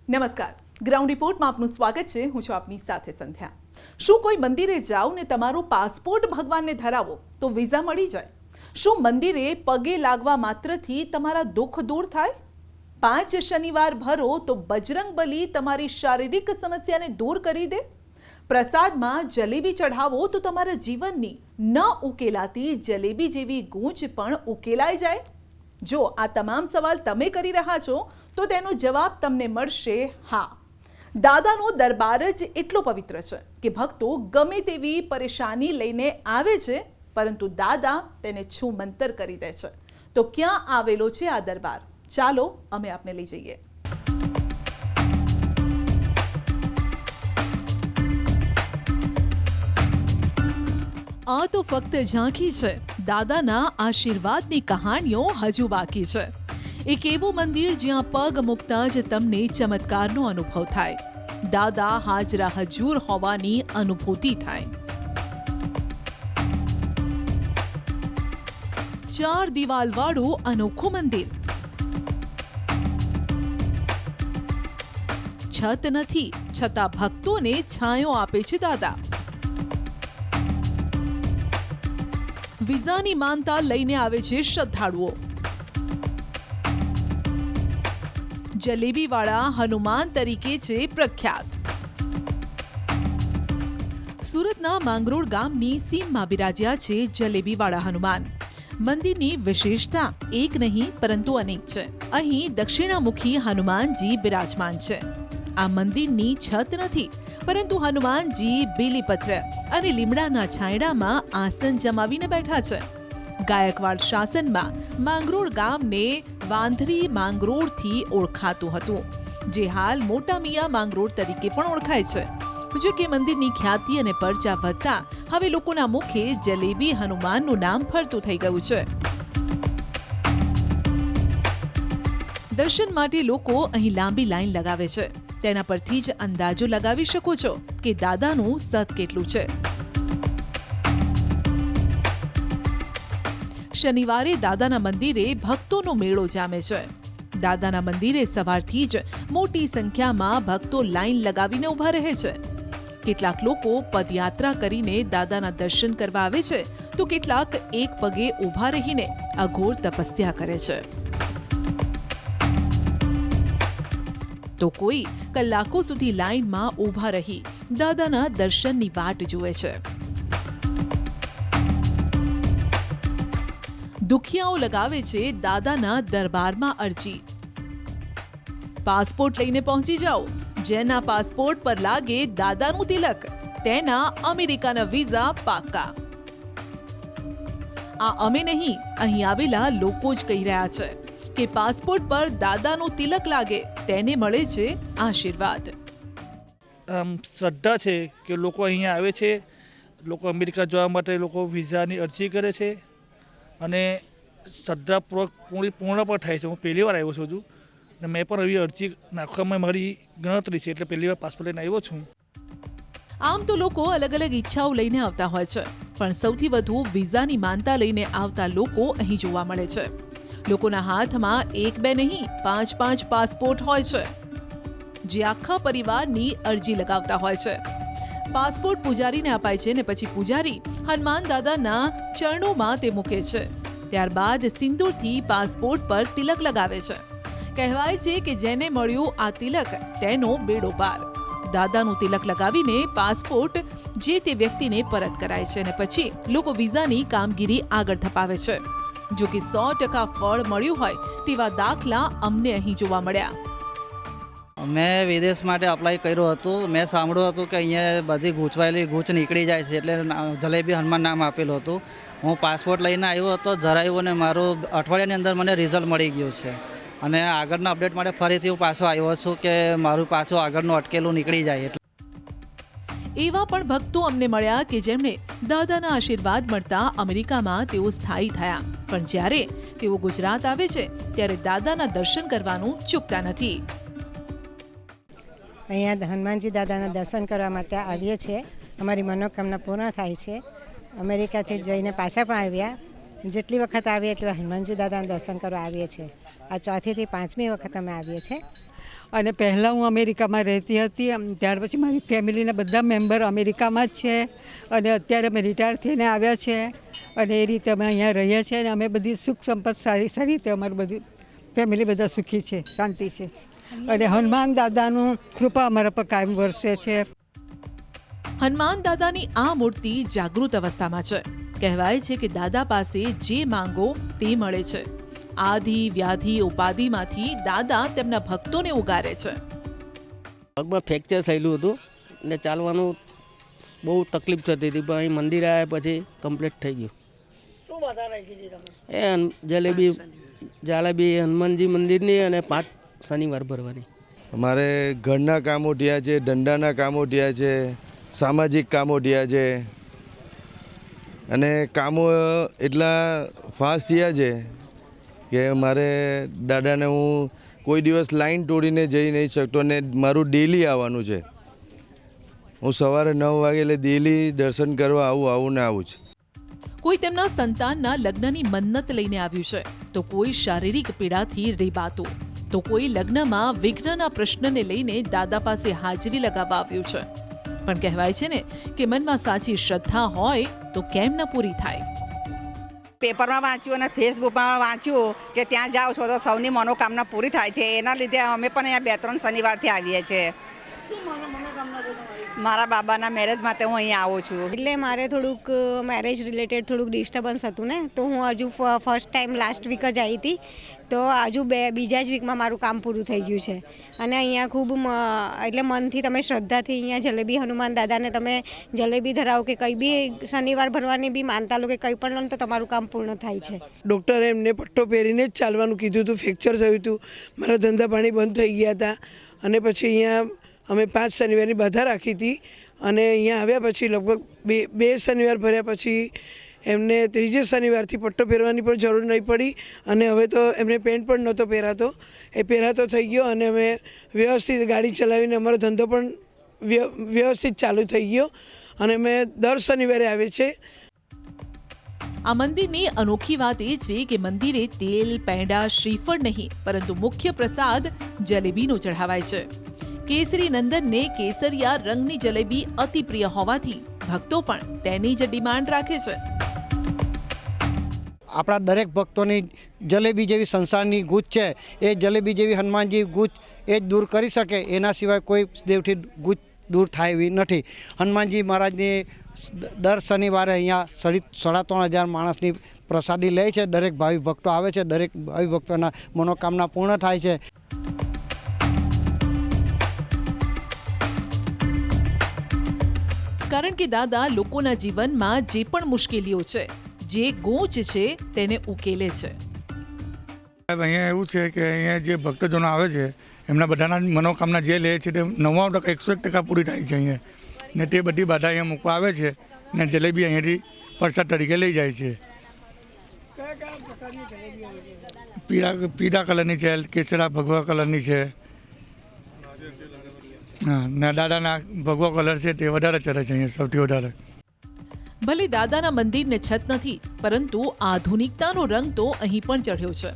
નમસ્કાર, ગ્રાઉન્ડ રિપોર્ટમાં આપનું સ્વાગત છે। હું છું આપની સાથે સંધ્યા। શું કોઈ મંદિરે જાઓ ને તમારો પાસપોર્ટ ભગવાનને ધરાવો તો વિઝા મળી જાય? શું મંદિરે પગે લાગવા માત્રથી તમારા દુઃખ દૂર થાય? 5 શનિવાર ભરો તો બજરંગબલી તમારી શારીરિક સમસ્યાને દૂર કરી દે? પ્રસાદમાં જલેબી ચઢાવો તો તમારા જીવનની ન ઉકેલાતી જલેબી જેવી ગૂંચ પણ ઉકેલાઈ જાય? જો આ તમામ સવાલ તમે કરી રહ્યા છો તો તેનો જવાબ તમને મળશે હા। દાદાનો દરબાર જ એટલો પવિત્ર છે કે ભક્તો ગમે તેવી પરેશાની લઈને આવે છે, પરંતુ દાદા તેને છૂમંતર કરી દે છે। તો ક્યાં આવેલો છે આ દરબાર? ચાલો અમે આપને લઈ જઈએ। આ તો ફક્ત ઝાંખી છે, દાદાના આશીર્વાદની કહાનીઓ હજુ બાકી છે। એક એવું મંદિર જ્યાં પગ મૂકતા જ તમને ચમત્કારનો અનુભવ થાય, દાદા હાજરા હજૂર હોવાની અનુભૂતિ થાય। 4 દિવાલવાળું અનોખું મંદિર, છત નથી છતાં ભક્તોને છાંયો આપે છે દાદા। વિઝાની માનતા લઈને આવે છે શ્રદ્ધાળુઓ। જલેબીવાળા હનુમાન તરીકે છે પ્રખ્યાત। સુરતના માંગરોળ ગામની સીમમાં બિરાજ્યા છે જલેબીવાળા હનુમાન। મંદિરની વિશેષતા એક નહીં પરંતુ અનેક છે। અહીં દક્ષિણામુખી હનુમાનજી બિરાજમાન છે। આ મંદિરની છત નથી, પરંતુ હનુમાનજી બેલીપત્ર અને લીમડાના છાંયડામાં આસન જમાવીને બેઠા છે। ગાયકવાડ શાસનમાં માંગરોળ ગામને વાંધરી માંગરોળથી ઓળખાતું હતું, જે હાલ મોટા મિયા માંગરોળ તરીકે પણ ઓળખાય છે। જો કે મંદિરની ખ્યાતિ અને પરચા વધતા હવે લોકોના મુખે જલેબી હનુમાનનું નામ ફરતું થઈ ગયું છે। દર્શન માટે લોકો અહીં લાંબી લાઈન લગાવે છે। તેના પરથી જ અંદાજો લગાવી શકો છો કે દાદાનું સત કેટલું છે। શનિવારે દાદાના મંદિરે ભક્તોનો મેળો જામે છે। દાદાના મંદિરે સવારથી જ મોટી સંખ્યામાં ભક્તો લાઈન લગાવીને ઊભા રહે છે। કેટલાક લોકો પદયાત્રા કરીને દાદાના દર્શન કરવા આવે છે, તો કેટલાક એક પગે ઊભા રહીને અઘોર તપસ્યા કરે છે, તો કોઈ કલાકો સુધી લાઈનમાં ઊભા રહી દાદાના દર્શનની વાટ જુએ છે। દુખિયાઓ લગાવે છે દાદાના દરબારમાં અરજી। પાસપોર્ટ લઈને પહોંચી જાઓ, જેના પાસપોર્ટ પર લાગે દાદાનું તિલક તેના અમેરિકાના વિઝા પાક્કા। આ અમે નહીં, અહીં આવેલા લોકો જ કહી રહ્યા છે કે પાસપોર્ટ પર દાદાનું તિલક લાગે તેને મળે છે આશીર્વાદ। શ્રદ્ધા છે કે લોકો અહીંયા આવે છે, લોકો અમેરિકા જવા માટે લોકો વિઝાની અરજી કરે છે અને શ્રદ્ધાપૂર્વક પૂર્ણ પણ થાય છે। હું પહેલી વાર આવ્યો છું હજુ, અને મેં પણ એવી અરજી નાખવામાં મારી ગણતરી છે, એટલે પહેલી વાર પાસપોર્ટ લઈને આવ્યો છું। આમ તો લોકો અલગ અલગ ઈચ્છાઓ લઈને આવતા હોય છે, પણ સૌથી વધુ વિઝાની માનતા લઈને આવતા લોકો અહીં જોવા મળે છે। લોકોના હાથમાં 1-2 નહીં 5-5 પાસપોર્ટ હોય છે, જે આખા પરિવારની અરજી લગાવતા હોય છે। પાસપોર્ટ પૂજારીને અપાય છે ને પછી પૂજારી હનુમાન દાદાના ચરણોમાં તે મૂકે છે। ત્યારબાદ સિંદૂરથી પાસપોર્ટ પર તિલક લગાવે છે। કહેવાય છે કે જેને મળ્યું આ તિલક તેનો બેડો પાર। દાદાનું તિલક લગાવીને પાસપોર્ટ જે તે વ્યક્તિને પરત કરાય છે અને પછી લોકો વિઝાની કામગીરી આગળ ધપાવે છે। જો કે 100% ફળ મળ્યું હોય તેવા દાખલા અમને અહીં જોવા મળ્યા। મેં વિદેશ માટે અપ્લાય કર્યું હતું। મેં સાંભળ્યું હતું કે અહીંયા બધી ગૂંચવાયેલી ગૂંચ નીકળી જાય છે, એટલે જલેબી હનુમાન નામ આપેલું હતું। હું પાસપોર્ટ લઈને આવ્યો હતો, જરાયું અને મારું અઠવાડિયાની અંદર મને રિઝલ્ટ મળી ગયું છે, અને આગળના અપડેટ માટે ફરીથી હું પાછો આવ્યો છું કે મારું પાછું આગળનું અટકેલું નીકળી જાય। એવા પણ ભક્તો અમને મળ્યા કે જેમણે દાદાના આશીર્વાદ મળતા અમેરિકામાં તેઓ સ્થાયી થયા, પણ જ્યારે તેઓ ગુજરાત આવે છે ત્યારે દાદાના દર્શન કરવાનું ચૂકતા નથી। અહીંયા હનુમાનજી દાદાના દર્શન કરવા માટે આવીએ છીએ। અમારી મનોકામના પૂર્ણ થાય છે। અમેરિકાથી જઈને પાછા પણ આવ્યા। જેટલી વખત આવીએ એટલી હનુમાનજી દાદાના દર્શન કરવા આવીએ છીએ। આ 4થી 5મી વખત અમે આવીએ છીએ। અને પહેલાં હું અમેરિકામાં રહેતી હતી. ત્યાર પછી મારી ફેમિલીના બધા મેમ્બર અમેરિકામાં જ છે અને અત્યારે અમે રિટાયર થઈને આવ્યા છે અને એ રીતે અમે અહીંયા રહીએ છીએ અને અમે બધી સુખ સંપત સારી રીતે અમારું બધું ફેમિલી બધા સુખી છે, શાંતિ છે અને હનુમાન દાદાનું કૃપા અમારા પર કાયમ વરસે છે. હનુમાન દાદાની આ મૂર્તિ જાગૃત અવસ્થામાં છે. કહેવાય છે કે દાદા પાસે જે માંગો તે મળે છે. આધિ વ્યાધિ ઉપાધિમાંથી દાદા તેમના ભક્તોને ઉગારે છે. પગમાં ફ્રેક્ચર થયેલું હતું ને ચાલવાનું બહુ તકલીફ થતી હતી, પણ અહીં મંદિર આવ્યા પછી કમ્પ્લીટ થઈ ગયું. શું બાધા રાખી હતી તમે? જલેબી હનુમાનજી મંદિરની અને 5 શનિવાર ભરવાની. અમારે ઘરના કામો થયા છે, ધંધાના કામો થયા છે, સામાજિક કામો થયા છે અને કામો એટલા ફાસ્ટ થયા છે કે મારે દાદાને હું કોઈ દિવસ લાઈન તોડીને જઈ નહીં શકતો અને મારું ડેલી આવવાનું છે. હું સવારે 9 વાગે એટલે ડેલી દર્શન કરવા આવું ને આવું છે. કોઈ તેમના સંતાનના લગ્નની મન્નત લઈને આવ્યું છે, તો કોઈ શારીરિક પીડાથી રેબાતું, તો કોઈ લગ્નમાં વિઘ્નના પ્રશ્નને લઈને દાદા પાસે હાજરી લગાવવા આવ્યું છે. પણ કહેવાય છે ને કે મનમાં સાચી શ્રદ્ધા હોય તો કેમ ન પૂરી થાય. પેપરમાં વાંચ્યું અને ફેસબુકમાં વાંચ્યું કે ત્યાં જાઓ છો તો સૌની મનોકામના પૂરી થાય છે. એના લીધે અમે પણ અહીંયા 2-3 શનિવારથી આવીએ છીએ. મારા બાબાના મેરેજ માટે હું અહીંયા આવું છું. એટલે મારે થોડુંક મેરેજ રિલેટેડ થોડુંક ડિસ્ટર્બન્સ હતું ને, તો હું હજુ ફર્સ્ટ ટાઈમ લાસ્ટ વીક જ આવી હતી, તો હજુ બીજા જ વીકમાં મારું કામ પૂરું થઈ ગયું છે. અને અહીંયા ખૂબ એટલે મનથી તમે શ્રદ્ધાથી અહીંયા જલેબી હનુમાન દાદાને તમે જલેબી ધરાવો કે કંઈ બી શનિવાર ભરવાની બી માનતા લો કે કંઈ પણ લો તો તમારું કામ પૂર્ણ થાય છે. ડૉક્ટરે એમને પટ્ટો પહેરીને જ ચાલવાનું કીધું હતું. ફ્રેક્ચર થયું હતું, મારા ધંધા પાણી બંધ થઈ ગયા હતા અને પછી અહીંયા અમે 5 શનિવારની બાધા રાખી હતી અને અહીંયા આવ્યા પછી લગભગ બે શનિવાર ભર્યા પછી એમને 3જે શનિવારથી પટ્ટો પહેરવાની પણ જરૂર નહીં પડી અને હવે તો એમને પેન્ટ પણ નહોતો પહેરાતો, એ પહેરાતો થઈ ગયો અને અમે વ્યવસ્થિત ગાડી ચલાવીને અમારો ધંધો પણ વ્યવસ્થિત ચાલુ થઈ ગયો અને અમે દર શનિવારે આવીએ છીએ. આ મંદિરની અનોખી વાત એ છે કે મંદિરે તેલ, પેંડા, શ્રીફળ નહીં પરંતુ મુખ્ય પ્રસાદ જલેબીનો ચઢાવાય છે. કેસરી નંદનને કેસરિયા રંગની જલેબી અતિ પ્રિય હોવાથી ભક્તો પણ તેની જ ડિમાન્ડ રાખે છે. આપણા દરેક ભક્તોની જલેબી જેવી સંસારની ગૂંચ છે, એ જલેબી જેવી હનુમાનજી ગૂંચ એ જ દૂર કરી શકે, એના સિવાય કોઈ દેવથી ગૂંચ દૂર થાય એવી નથી. હનુમાનજી મહારાજની દર શનિવારે અહીંયા 3,500 માણસની પ્રસાદી લે છે. દરેક ભાવિ ભક્તો આવે છે, દરેક ભાવિ ભક્તોના મનોકામના પૂર્ણ થાય છે. કારણ કે દાદા લોકોના જીવનમાં જે પણ મુશ્કેલીઓ છે, જે ગૂંચ છે તેને ઉકેલે છે. અહીંયા એવું છે કે અહીંયા જે ભક્તજનો આવે છે એમના બધાના મનોકામના જે લે છે તે 99% 101% પૂરી થાય છે અહીંયા, ને તે બધી બાધા અહીંયા મૂકવા આવે છે ને જલેબી અહીંયાથી પ્રસાદ તરીકે લઈ જાય છે. પીળા કલરની છે, કેસરા ભગવા કલરની છે, હા ને દાદાના ભગવો કલર છે તે વધારે ચડે છે અહીંયા સૌથી વધારે. ભલે દાદાના મંદિરને છત નથી, પરંતુ આધુનિકતાનો રંગ તો અહીં પણ ચઢ્યો છે.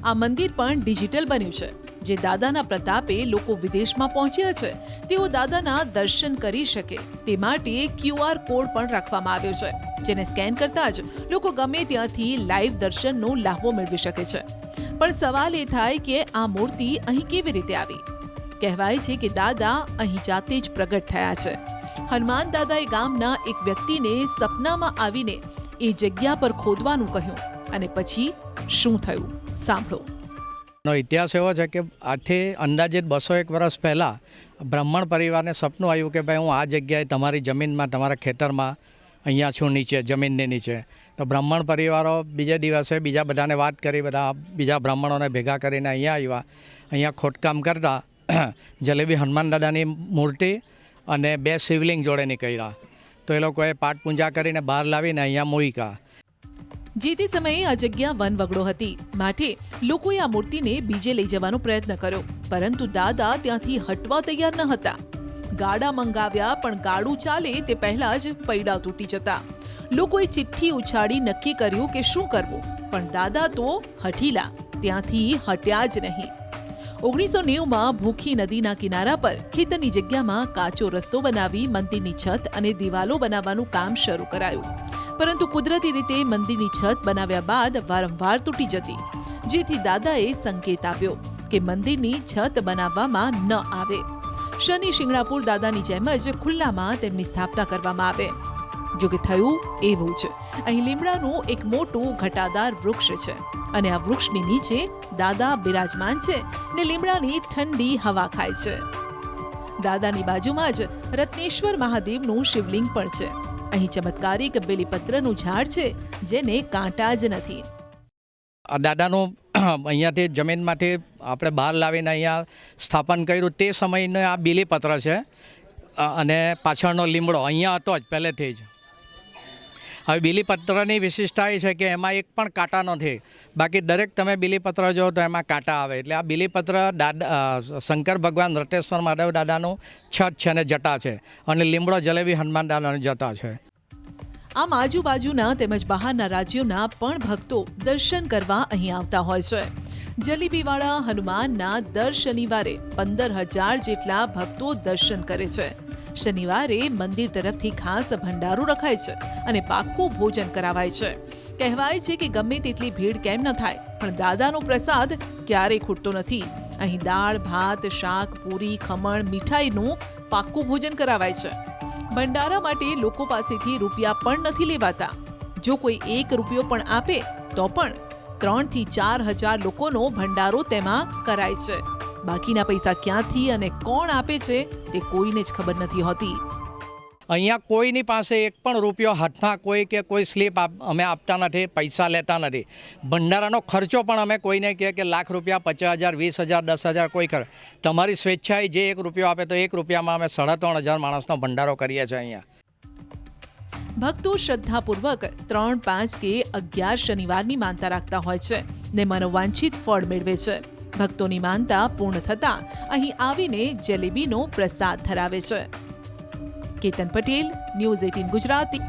આ મંદિર પણ ડિજિટલ બન્યું છે. જે દાદાના પ્રતાપે લોકો વિદેશમાં પહોંચ્યા છે તેઓ દાદાના દર્શન કરી શકે તે માટે QR કોડ પણ રાખવામાં આવ્યો છે, જેને સ્કેન કરતા જ લોકો ગમે ત્યાંથી લાઈવ દર્શનનો લાહવો મેળવી શકે છે. પણ સવાલ એ થાય કે આ મૂર્તિ અહીં કેવી રીતે આવી? કહેવાય છે કે દાદા અહીં જાતે જ પ્રગટ થયા છે. હનુમાન દાદાએ ગામના એક વ્યક્તિને સપનામાં આવીને એ જગ્યા પર ખોદવાનું કહ્યું અને પછી શું થયું સાંભળો. નો ઇતિહાસ એવો છે કે આથી અંદાજિત 201 વર્ષ પહેલાં બ્રાહ્મણ પરિવારને સપનું આવ્યું કે ભાઈ હું આ જગ્યાએ તમારી જમીનમાં, તમારા ખેતરમાં અહીંયા છું નીચે, જમીનની નીચે. તો બ્રાહ્મણ પરિવારો બીજે દિવસે બીજા બધાને વાત કરી, બધા બીજા બ્રાહ્મણોને ભેગા કરીને અહીંયા આવ્યા. અહીંયા ખોદકામ કરતા જલેબી હનુમાન દાદાની મૂર્તિ અને 2 શિવલિંગ જોડે નીકળ્યા. તો એ લોકોએ પાઠ પૂજા કરીને બહાર લાવીને અહીંયા મૂક્યા. જે તે સમયે આ જગ્યા વનવગડો હતી, માટે લોકોએ આ મૂર્તિને બીજે લઈ જવાનો પ્રયત્ન કર્યો, પરંતુ દાદા ત્યાંથી હટવા તૈયાર ન હતા. ગાડા મંગાવ્યા, પણ ગાડું ચાલે તે પહેલા જ પૈડા તૂટી જતા. લોકોએ ચિઠ્ઠી ઉછાળી નક્કી કર્યું કે શું કરવું, પણ દાદા તો હઠીલા, ત્યાંથી હટ્યા જ નહીં. 1990માં ભૂખી નદીના કિનારા પર ખેતરની જગ્યામાં કાચો રસ્તો બનાવી મંદિરની છત અને દિવાલો બનાવવાનું કામ શરૂ કરાયું. પરંતુ કુદરતી રીતે મંદિરની છત બનાવ્યા બાદ વારંવાર તૂટી જતી, જેથી દાદાએ સંકેત આપ્યો કે મંદિરની છત બનાવવામાં ન આવે. શનિ શિંગણાપુર દાદાની જેમ જ ખુલ્લામાં તેમની સ્થાપના કરવામાં આવે. જોકે થયું એવું જ. અહીં લીમડાનું એક મોટું ઘટાદાર વૃક્ષ છે અને આ વૃક્ષની નીચે દાદા બિરાજમાન છે ને લીમડાની ઠંડી હવા ખાય છે. દાદાની બાજુમાં જ રત્નેશ્વર મહાદેવનું શિવલિંગ પણ છે. અહીં ચમત્કારિક બેલીપત્રનું ઝાડ છે જેને કાંટા જ નથી. આ દાદાનું અહીંયાથી જમીનમાંથી આપણે બહાર લાવીને અહીંયા સ્થાપન કર્યું તે સમયનો આ બીલીપત્ર છે અને પાછળનો લીમડો અહીંયા હતો જ પહેલેથી જ. હવે બીલીપત્રની વિશિષ્ટતા એ છે કે એમાં એક પણ કાંટા નથી. બાકી દરેક તમે બીલીપત્ર જો તો એમાં કાંટા આવે. એટલે આ બીલીપત્ર શંકર ભગવાન રટેશ્વર મહાદેવ દાદાનું છત છે અને જટા છે, અને લીમડો જલેબી હનુમાન દાદાની જટા છે. આમ આજુબાજુના તેમજ બહારના રાજ્યોના પણ ભક્તો દર્શન કરવા અહીં આવતા હોય છે. જલેબીવાળા હનુમાનના દર શનિવારે 15,000 જેટલા ભક્તો દર્શન કરે છે. શનિવારે મંદિર તરફથી ખાસ ભંડારો રખાય છે અને પાક્કું ભોજન કરાવાય છે. કહેવાય છે કે ગમે તેટલી ભીડ કેમ ન થાય, પણ દાદાનો પ્રસાદ ક્યારેય ખૂટતો નથી. અહીં દાળ, ભાત, શાક, પૂરી, ખમણ, મીઠાઈનું પાક્કું ભોજન કરાવાય છે. ભંડારા માટે લોકો પાસેથી રૂપિયા પણ નથી લેવાતા. જો કોઈ 1 રૂપિયો પણ આપે તો પણ 3 થી 4,000 લોકોનો ભંડારો તેમાં કરાય છે. બાકીના પૈસા ક્યાંથી અને કોણ આપે છે તે કોઈને જ ખબર નથી હોતી. અહીંયા કોઈની પાસે એક પણ રૂપિયો હાથમાં કોઈ સ્લીપ અમે આપતા નથી, પૈસા લેતા નથી. ભંડારાનો ખર્ચો પણ અમે કોઈને કહે કે લાખ રૂપિયા, 50,000, 20,000, 10,000 કોઈ કરે. તમારી સ્વેચ્છાએ જે 1 રૂપિયો આપે તો 1 રૂપિયામાં અમે 3,500 માણસનો ભંડારો કરીએ છીએ અહીંયા. ભક્તો શ્રદ્ધાપૂર્વક 3, 5 કે 11 શનિવારની માનતા રાખતા હોય છે ને મનોવાંછિત ફળ મેળવે છે. ભક્તોની માનતા પૂર્ણ થતાં અહીં આવીને જલેબીનો પ્રસાદ ધરાવે છે. કેતન પટેલ, ન્યૂઝ 18 ગુજરાતી.